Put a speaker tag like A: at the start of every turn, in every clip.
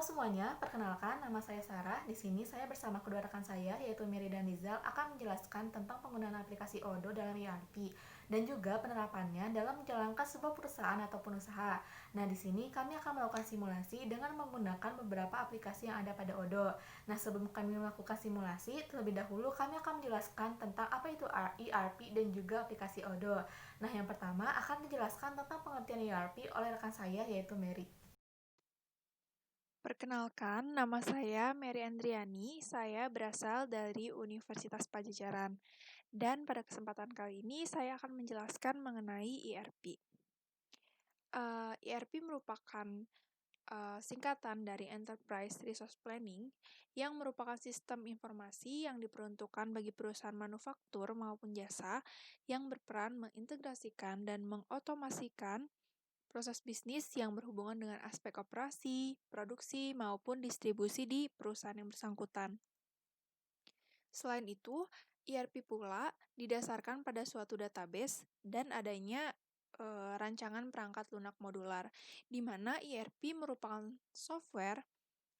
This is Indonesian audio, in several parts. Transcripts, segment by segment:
A: Halo semuanya, perkenalkan nama saya Sarah. Di sini saya bersama kedua rekan saya yaitu Miri dan Rizal akan menjelaskan tentang penggunaan aplikasi Odoo dalam ERP dan juga penerapannya dalam menjalankan sebuah perusahaan ataupun usaha. Nah, di sini kami akan melakukan simulasi dengan menggunakan beberapa aplikasi yang ada pada Odoo. Nah, sebelum kami melakukan simulasi, terlebih dahulu kami akan menjelaskan tentang apa itu ERP dan juga aplikasi Odoo. Nah, yang pertama akan dijelaskan tentang pengertian ERP oleh rekan saya yaitu Mary.
B: Perkenalkan, nama saya Mary Andriani. Saya berasal dari Universitas Pajajaran. Dan pada kesempatan kali ini saya akan menjelaskan mengenai ERP. ERP merupakan singkatan dari Enterprise Resource Planning yang merupakan sistem informasi yang diperuntukkan bagi perusahaan manufaktur maupun jasa yang berperan mengintegrasikan dan mengotomasikan proses bisnis yang berhubungan dengan aspek operasi, produksi, maupun distribusi di perusahaan yang bersangkutan. Selain itu, ERP pula didasarkan pada suatu database dan adanya rancangan perangkat lunak modular, di mana ERP merupakan software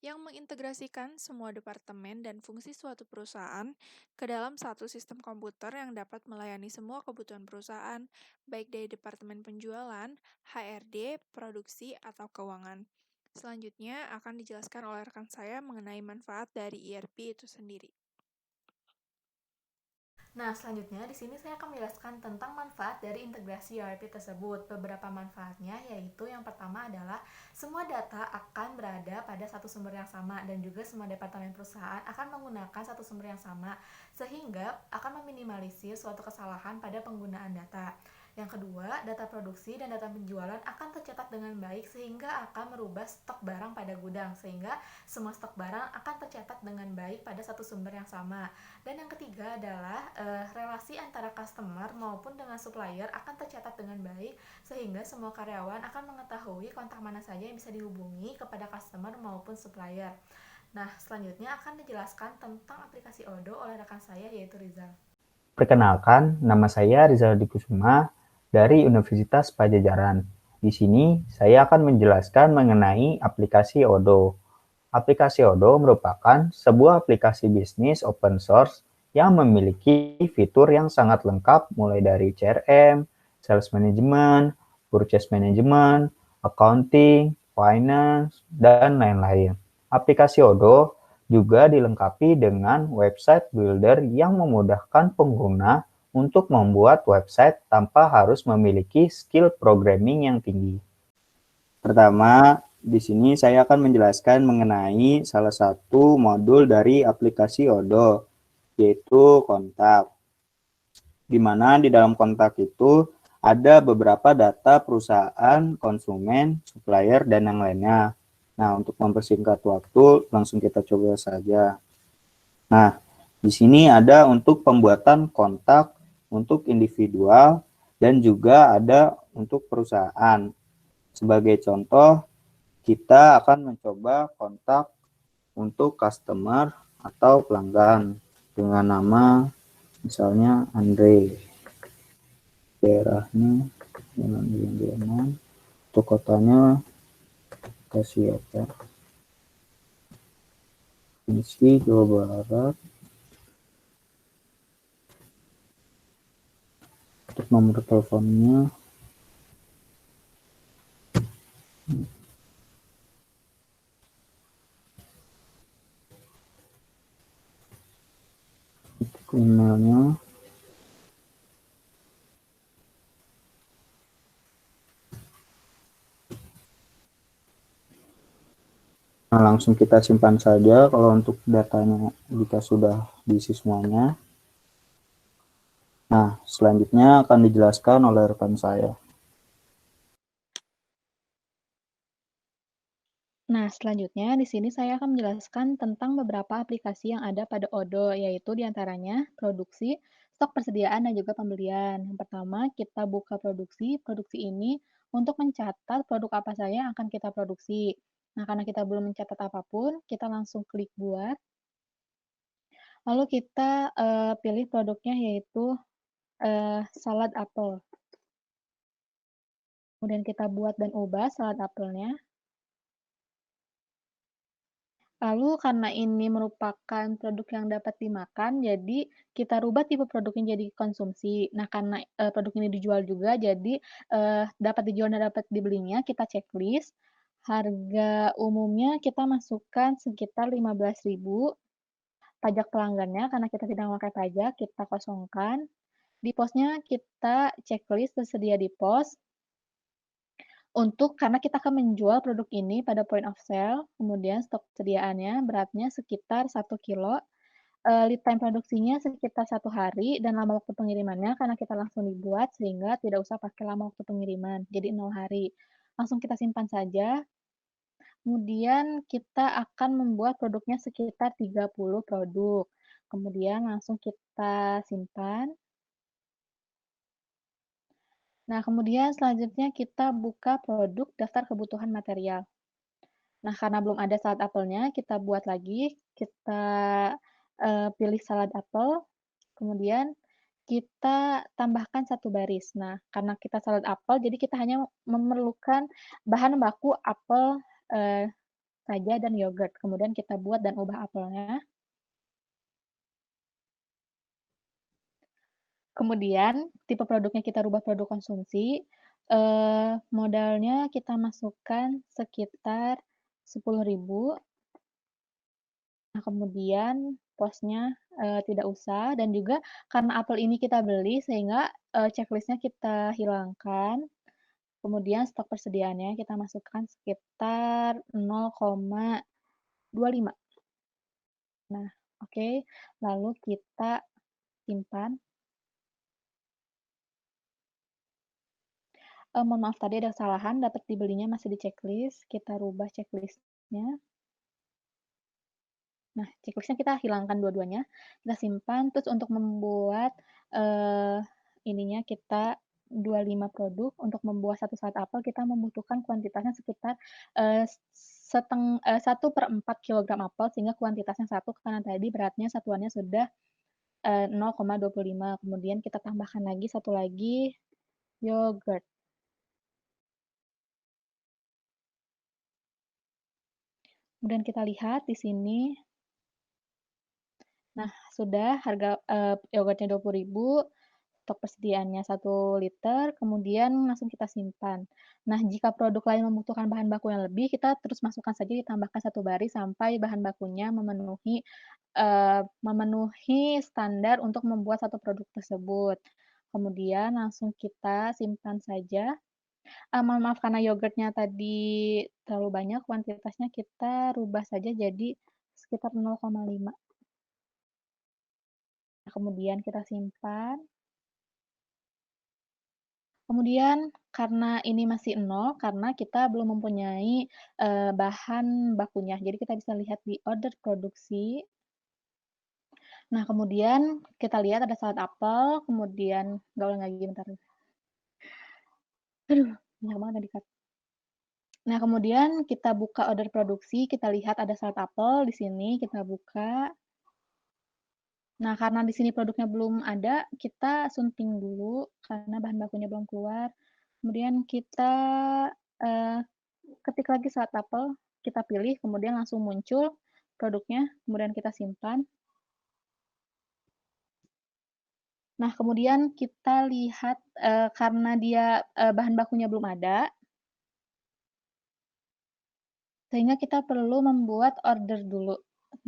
B: yang mengintegrasikan semua departemen dan fungsi suatu perusahaan ke dalam satu sistem komputer yang dapat melayani semua kebutuhan perusahaan, baik dari departemen penjualan, HRD, produksi, atau keuangan. Selanjutnya akan dijelaskan oleh rekan saya mengenai manfaat dari ERP itu sendiri.
A: Nah, selanjutnya di sini saya akan menjelaskan tentang manfaat dari integrasi ERP tersebut. Beberapa manfaatnya yaitu yang pertama adalah semua data akan berada pada satu sumber yang sama dan juga semua departemen perusahaan akan menggunakan satu sumber yang sama sehingga akan meminimalisir suatu kesalahan pada penggunaan data. Yang kedua, data produksi dan data penjualan akan tercatat dengan baik sehingga akan merubah stok barang pada gudang sehingga semua stok barang akan tercatat dengan baik pada satu sumber yang sama. Dan yang ketiga adalah relasi antara customer maupun dengan supplier akan tercatat dengan baik sehingga semua karyawan akan mengetahui kontak mana saja yang bisa dihubungi kepada customer maupun supplier. Nah, selanjutnya akan dijelaskan tentang aplikasi Odoo oleh rekan saya yaitu Rizal.
C: Perkenalkan, nama saya Rizal Dikusuma dari Universitas Pajajaran. Di sini, saya akan menjelaskan mengenai aplikasi Odoo. Aplikasi Odoo merupakan sebuah aplikasi bisnis open source yang memiliki fitur yang sangat lengkap mulai dari CRM, sales management, purchase management, accounting, finance, dan lain-lain. Aplikasi Odoo juga dilengkapi dengan website builder yang memudahkan pengguna untuk membuat website tanpa harus memiliki skill programming yang tinggi. Pertama, di sini saya akan menjelaskan mengenai salah satu modul dari aplikasi Odoo, yaitu kontak. Di mana di dalam kontak itu ada beberapa data perusahaan, konsumen, supplier, dan yang lainnya. Nah, untuk mempersingkat waktu, langsung kita coba saja. Nah, di sini ada untuk pembuatan kontak untuk individual dan juga ada untuk perusahaan. Sebagai contoh, kita akan mencoba kontak untuk customer atau pelanggan dengan nama misalnya Andre. Daerahnya dengan Indiana. Untuk kotanya kasih apa? Provinsi Jawa Barat. Untuk nomor teleponnya untuk emailnya. Nah, langsung kita simpan saja kalau untuk datanya jika sudah diisi semuanya. Nah, selanjutnya akan dijelaskan oleh rekan saya.
D: Nah, selanjutnya di sini saya akan menjelaskan tentang beberapa aplikasi yang ada pada Odoo, yaitu diantaranya produksi, stok persediaan, dan juga pembelian. Yang pertama, kita buka produksi. Produksi ini untuk mencatat produk apa saja yang akan kita produksi. Nah, karena kita belum mencatat apapun, kita langsung klik buat. Lalu kita pilih produknya yaitu salad apel. Kemudian kita buat dan ubah salad apelnya. Lalu karena ini merupakan produk yang dapat dimakan, jadi kita rubah tipe produknya jadi konsumsi. Nah, karena, produk ini dijual juga, jadi, dapat dijual dan dapat dibelinya, kita checklist. Harga umumnya kita masukkan sekitar 15.000. Pajak pelanggannya karena kita tidak memakai pajak, kita kosongkan. Di posnya kita checklist tersedia di pos. Karena kita akan menjual produk ini pada point of sale, kemudian stok sediaannya beratnya sekitar 1 kilo, lead time produksinya sekitar 1 hari, dan lama waktu pengirimannya karena kita langsung dibuat sehingga tidak usah pakai lama waktu pengiriman, jadi 0 hari. Langsung kita simpan saja, kemudian kita akan membuat produknya sekitar 30 produk. Kemudian langsung kita simpan. Nah, kemudian selanjutnya kita buka produk daftar kebutuhan material. Nah, karena belum ada salad apelnya, kita buat lagi, kita, pilih salad apel, kemudian kita tambahkan 1 baris. Nah, karena kita salad apel, jadi kita hanya memerlukan bahan baku apel, eee, saja dan yogurt. Kemudian kita buat dan ubah apelnya. Kemudian tipe produknya kita rubah produk konsumsi, modalnya kita masukkan sekitar 10.000. Nah, kemudian posnya, tidak usah, dan juga karena apel ini kita beli sehingga, checklist-nya kita hilangkan, kemudian stok persediaannya kita masukkan sekitar 0,25. Nah, oke, lalu kita simpan. Mohon maaf tadi ada kesalahan, dapat dibelinya masih di checklist, kita rubah checklist-nya. Nah, checklist-nya kita hilangkan dua-duanya, kita simpan, terus untuk membuat, eee, ininya kita 25 produk, untuk membuat satu salad apel kita membutuhkan kuantitasnya sekitar, 1/4 kilogram apel, sehingga kuantitasnya 1 karena tadi beratnya satuannya sudah, 0,25. Kemudian kita tambahkan lagi satu lagi, yogurt. Kemudian kita lihat di sini. Nah, sudah harga, yogurtnya 20.000, stok persediaannya 1 liter, kemudian langsung kita simpan. Nah, jika produk lain membutuhkan bahan baku yang lebih, kita terus masukkan saja, ditambahkan 1 baris sampai bahan bakunya memenuhi standar untuk membuat satu produk tersebut. Kemudian langsung kita simpan saja. Mohon maaf karena yogurtnya tadi terlalu banyak kuantitasnya, kita rubah saja jadi sekitar 0,5. Nah, kemudian kita simpan. Kemudian karena ini masih 0, karena kita belum mempunyai, bahan bakunya, jadi kita bisa lihat di order produksi. Nah, kemudian kita lihat ada salad apel, kemudian nggak ulang lagi, bentar. Aduh, banyak banget yang di-cut. Nah, kemudian kita buka order produksi, kita lihat ada salad apel di sini, kita buka. Nah, karena di sini produknya belum ada, kita sunting dulu karena bahan bakunya belum keluar. Kemudian kita, eee, ketik lagi salad apel, kita pilih, kemudian langsung muncul produknya, kemudian kita simpan. Nah, kemudian kita lihat, karena dia, bahan bakunya belum ada, sehingga kita perlu membuat order dulu.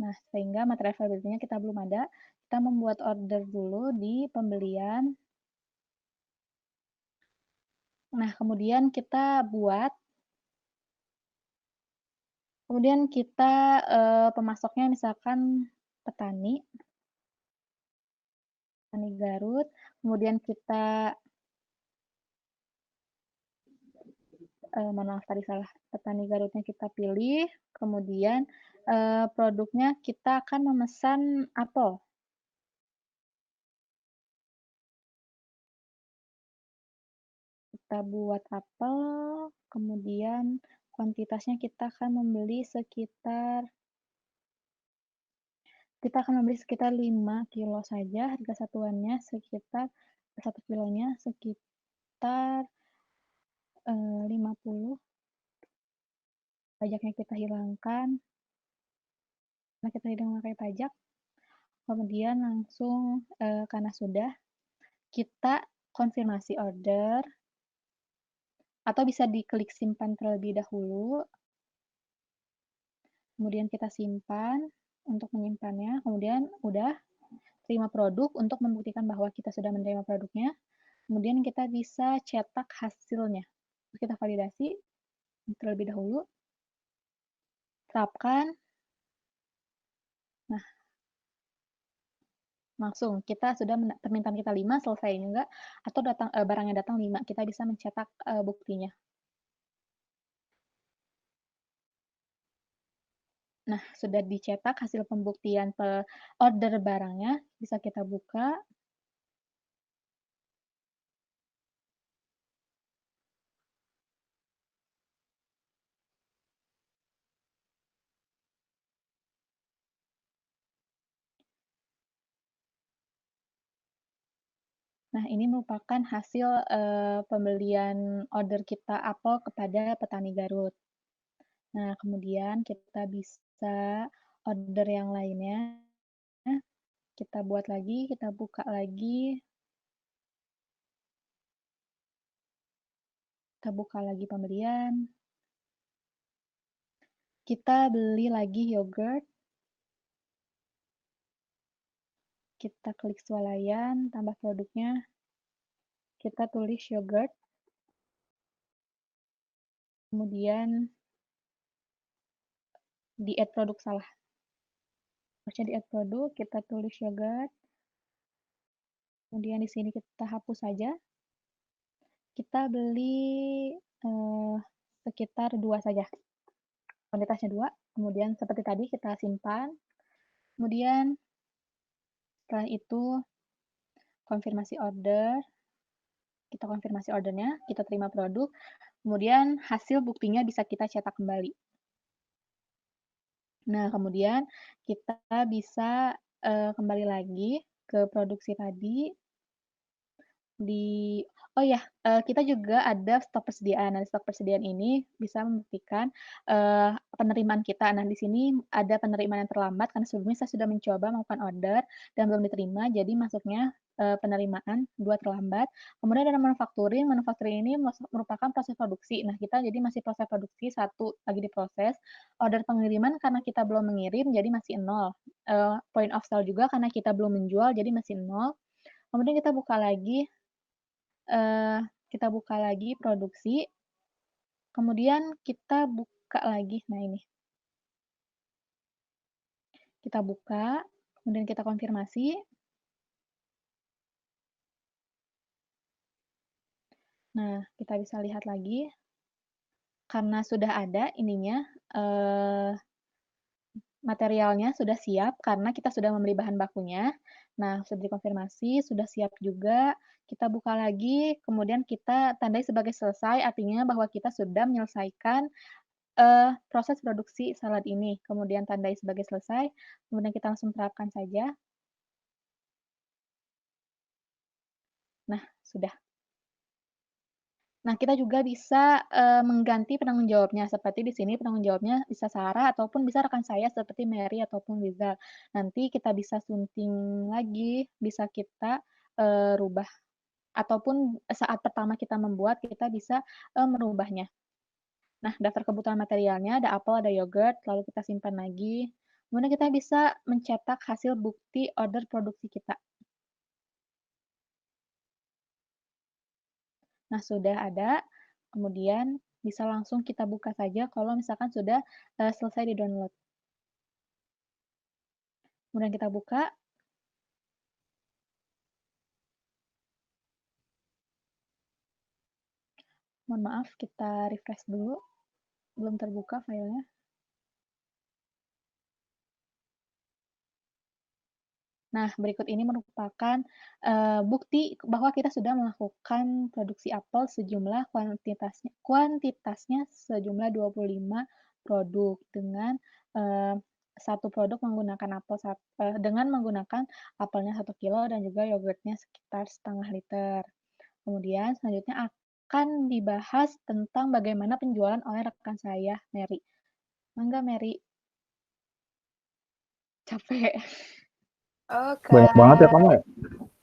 D: Nah, sehingga material availability-nya kita belum ada, kita membuat order dulu di pembelian. Nah, kemudian kita buat, kemudian kita, pemasoknya misalkan petani Garut, kemudian kita, mohon maaf tadi salah, petani Garutnya kita pilih, kemudian, produknya kita akan memesan apel. Kita buat apel, kemudian kuantitasnya kita akan membeli sekitar 5 kilo saja, harga satuannya sekitar 1 kilonya sekitar, 50, pajaknya kita hilangkan. Karena kita tidak memakai pajak. Kemudian langsung, karena sudah, kita konfirmasi order, atau bisa diklik simpan terlebih dahulu, kemudian kita simpan untuk menyimpannya, kemudian udah terima produk untuk membuktikan bahwa kita sudah menerima produknya, kemudian kita bisa cetak hasilnya. Kita validasi terlebih dahulu, terapkan, nah langsung kita sudah permintaan kita 5 selesai enggak, atau barangnya datang 5, kita bisa mencetak, buktinya. Nah, sudah dicetak hasil pembuktian order barangnya, bisa kita buka. Nah, ini merupakan hasil, pembelian order kita apel kepada petani Garut. Nah, kemudian kita bisa order yang lainnya, kita buat lagi, kita buka lagi. Kita buka lagi pembelian. Kita beli lagi yogurt. Kita klik swalayan, tambah produknya. Kita tulis yogurt. Kemudian di add produk salah. Harusnya di add produk, kita tulis yogurt. Kemudian di sini kita hapus saja. Kita beli sekitar 2 saja. Kuantitasnya 2. Kemudian seperti tadi kita simpan. Kemudian setelah itu konfirmasi order. Kita konfirmasi ordernya, kita terima produk. Kemudian hasil buktinya bisa kita cetak kembali. Nah, kemudian kita bisa kembali lagi ke produksi tadi. Oh ya, kita juga ada stok persediaan. Nah, stok persediaan ini bisa membuktikan, penerimaan kita. Nah, di sini ada penerimaan yang terlambat karena sebelumnya saya sudah mencoba melakukan order dan belum diterima, jadi masuknya, penerimaan 2 terlambat. Kemudian ada manufacturing. Manufacturing ini merupakan proses produksi. Nah, kita jadi masih proses produksi, 1 lagi diproses. Order pengiriman karena kita belum mengirim, jadi masih 0. Point of sale juga karena kita belum menjual, jadi masih 0. Kemudian kita buka lagi produksi, kemudian kita buka lagi, nah ini. Kita buka, kemudian kita konfirmasi. Nah, kita bisa lihat lagi, karena sudah ada ininya, materialnya sudah siap karena kita sudah membeli bahan bakunya. Nah, sudah dikonfirmasi, sudah siap juga. Kita buka lagi, kemudian kita tandai sebagai selesai, artinya bahwa kita sudah menyelesaikan proses produksi salad ini. Kemudian tandai sebagai selesai, kemudian kita langsung terapkan saja. Nah, sudah. Nah, kita juga bisa, mengganti penanggung jawabnya, seperti di sini penanggung jawabnya bisa Sarah ataupun bisa rekan saya seperti Mary ataupun Rizal. Nanti kita bisa sunting lagi, bisa kita, rubah ataupun saat pertama kita membuat kita bisa, merubahnya. Nah, daftar kebutuhan materialnya ada apel, ada yogurt, lalu kita simpan lagi. Kemudian kita bisa mencetak hasil bukti order produksi kita. Nah, sudah ada, kemudian bisa langsung kita buka saja kalau misalkan sudah, selesai di-download. Kemudian kita buka. Mohon maaf, kita refresh dulu, belum terbuka filenya. Nah, berikut ini merupakan, bukti bahwa kita sudah melakukan produksi apel sejumlah kuantitasnya sejumlah 25 produk dengan, 1 produk menggunakan dengan menggunakan apelnya 1 kilo dan juga yogurtnya sekitar setengah liter. Kemudian selanjutnya akan dibahas tentang bagaimana penjualan oleh rekan saya, Mary. Mangga, Mary. capek.
C: Banyak banget ya kamu ya?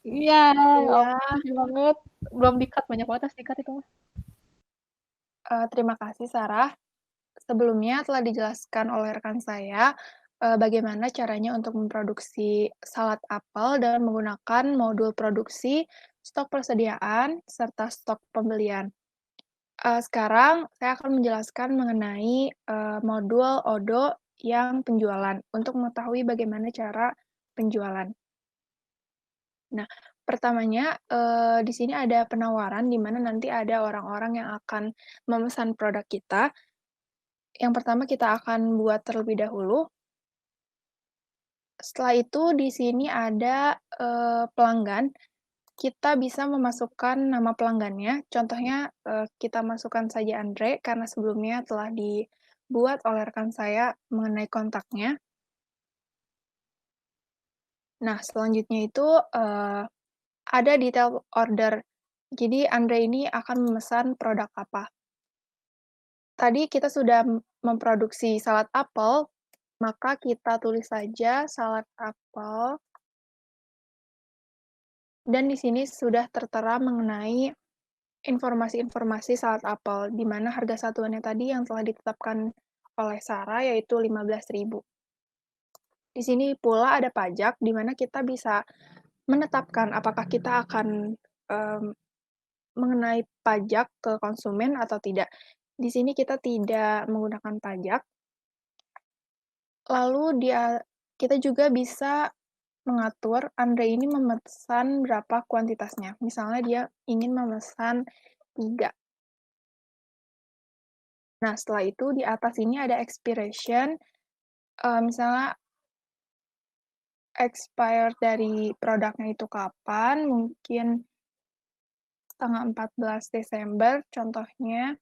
D: Iya,
B: Iya.
D: makasih banget. Belum di-cut, banyak banget harus di-cut itu mah.
B: Terima kasih Sarah. Sebelumnya telah dijelaskan oleh rekan saya bagaimana caranya untuk memproduksi salad apel dengan menggunakan modul produksi, stok persediaan, serta stok pembelian. Sekarang saya akan menjelaskan mengenai modul ODO yang penjualan untuk mengetahui bagaimana cara penjualan. Nah, pertamanya di sini ada penawaran di mana nanti ada orang-orang yang akan memesan produk kita. Yang pertama kita akan buat terlebih dahulu. Setelah itu di sini ada pelanggan. Kita bisa memasukkan nama pelanggannya. Contohnya kita masukkan saja Andre karena sebelumnya telah dibuat oleh rekan saya mengenai kontaknya. Nah, selanjutnya itu ada detail order. Jadi Andre ini akan memesan produk apa. Tadi kita sudah memproduksi salad apel, maka kita tulis saja salad apel. Dan di sini sudah tertera mengenai informasi-informasi salad apel, di mana harga satuannya tadi yang telah ditetapkan oleh Sarah yaitu 15.000. Di sini pula ada pajak, di mana kita bisa menetapkan apakah kita akan mengenai pajak ke konsumen atau tidak. Di sini kita tidak menggunakan pajak. Lalu kita juga bisa mengatur Andre ini memesan berapa kuantitasnya. Misalnya dia ingin memesan 3. Nah, setelah itu di atas ini ada expiration, misalnya expired dari produknya itu kapan, mungkin tanggal 14 Desember contohnya.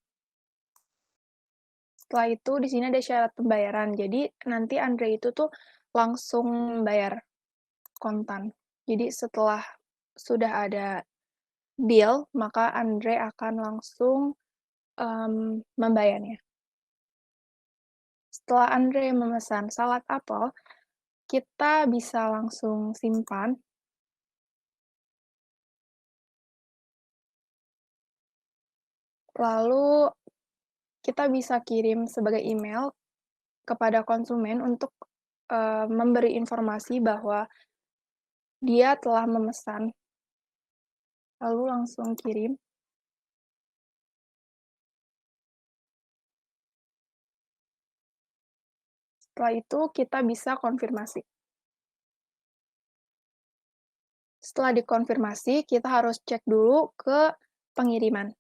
B: Setelah itu di sini ada syarat pembayaran. Jadi nanti Andre itu tuh langsung bayar kontan. Jadi setelah sudah ada bill, maka Andre akan langsung membayarnya. Setelah Andre memesan salad apel, kita bisa langsung simpan. Lalu kita bisa kirim sebagai email kepada konsumen untuk memberi informasi bahwa dia telah memesan. Lalu langsung kirim. Setelah itu kita bisa konfirmasi. Setelah dikonfirmasi, kita harus cek dulu ke pengiriman.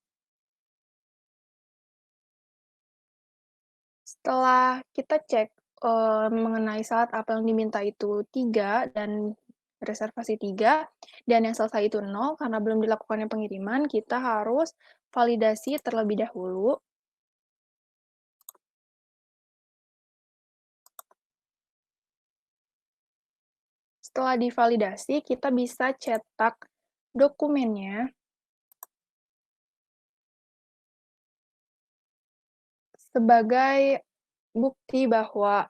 B: Setelah kita cek mengenai salad apel yang diminta itu 3 dan reservasi 3, dan yang selesai itu 0 karena belum dilakukannya pengiriman, kita harus validasi terlebih dahulu. Setelah divalidasi, kita bisa cetak dokumennya sebagai bukti bahwa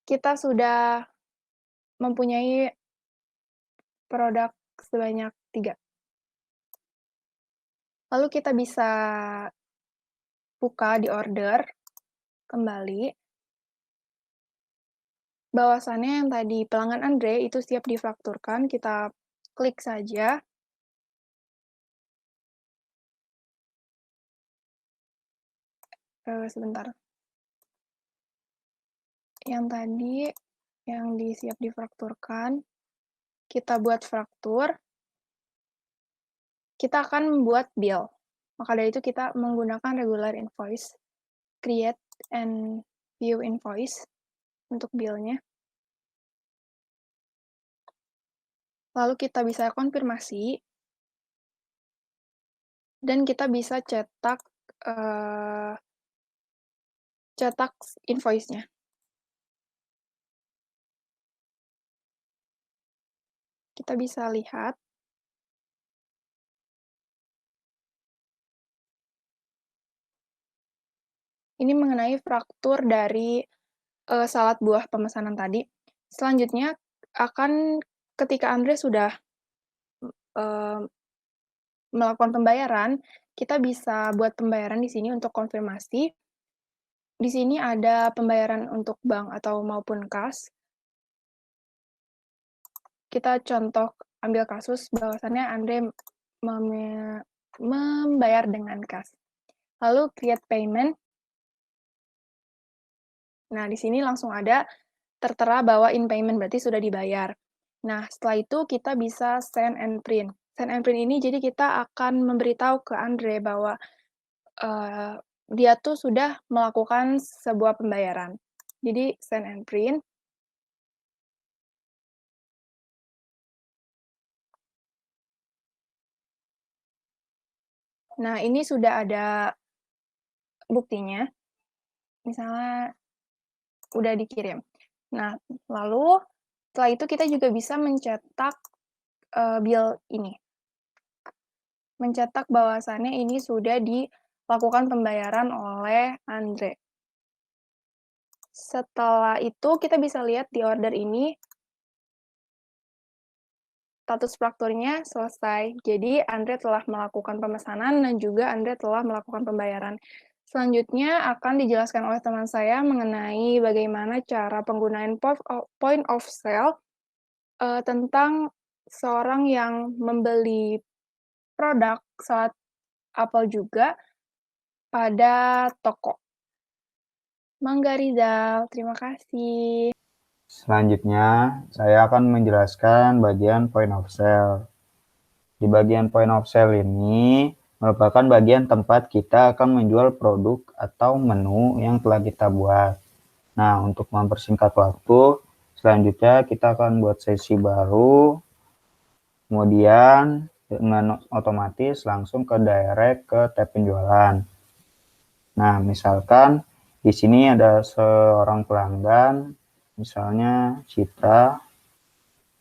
B: kita sudah mempunyai produk sebanyak 3. Lalu kita bisa buka di order kembali. Bahwasannya yang tadi pelanggan Andre itu siap difakturkan, kita klik saja. Sebentar. Yang tadi yang siap difakturkan, kita buat faktur. Kita akan membuat bill. Maka dari itu kita menggunakan regular invoice, create and view invoice untuk bill-nya. Lalu kita bisa konfirmasi, dan kita bisa cetak invoice-nya. Kita bisa lihat. Ini mengenai faktur dari salad buah pemesanan tadi. Selanjutnya akan ketika Andre sudah melakukan pembayaran, kita bisa buat pembayaran di sini untuk konfirmasi. Di sini ada pembayaran untuk bank atau maupun kas. Kita contoh ambil kasus bahwasannya Andre membayar dengan kas. Lalu create payment. Nah, di sini langsung ada tertera bahwa in payment, berarti sudah dibayar. Nah, setelah itu kita bisa send and print. Send and print ini jadi kita akan memberitahu ke Andre bahwa dia tuh sudah melakukan sebuah pembayaran. Jadi send and print. Nah, ini sudah ada buktinya. Misalnya udah dikirim. Nah, lalu setelah itu kita juga bisa mencetak bill ini. Mencetak bahwasannya ini sudah dilakukan pembayaran oleh Andre. Setelah itu kita bisa lihat di order ini status fakturnya selesai. Jadi Andre telah melakukan pemesanan dan juga Andre telah melakukan pembayaran. Selanjutnya akan dijelaskan oleh teman saya mengenai bagaimana cara penggunaan point of sale tentang seorang yang membeli produk saat Apple juga pada toko. Mangga Rizal, terima kasih.
C: Selanjutnya, saya akan menjelaskan bagian point of sale. Di bagian point of sale ini merupakan bagian tempat kita akan menjual produk atau menu yang telah kita buat. Nah, untuk mempersingkat waktu, selanjutnya kita akan buat sesi baru, kemudian dengan otomatis langsung ke direct ke tab penjualan. Nah, misalkan di sini ada seorang pelanggan, misalnya Citra,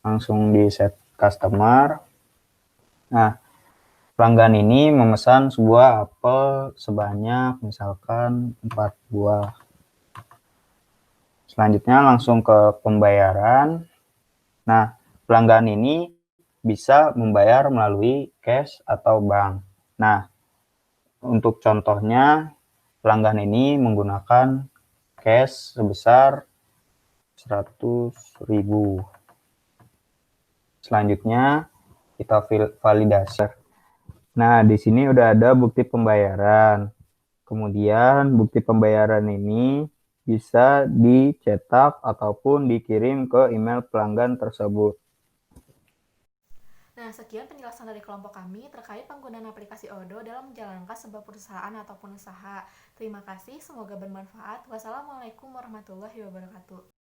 C: langsung di set customer. Nah, pelanggan ini memesan sebuah apel sebanyak misalkan 4 buah. Selanjutnya langsung ke pembayaran. Nah, pelanggan ini bisa membayar melalui cash atau bank. Nah, untuk contohnya, pelanggan ini menggunakan cash sebesar 100.000. Selanjutnya, kita validasi. Nah, di sini udah ada bukti pembayaran. Kemudian, bukti pembayaran ini bisa dicetak ataupun dikirim ke email pelanggan tersebut.
A: Nah, sekian penjelasan dari kelompok kami terkait penggunaan aplikasi Odoo dalam menjalankan sebuah perusahaan ataupun usaha. Terima kasih, semoga bermanfaat. Wassalamualaikum warahmatullahi wabarakatuh.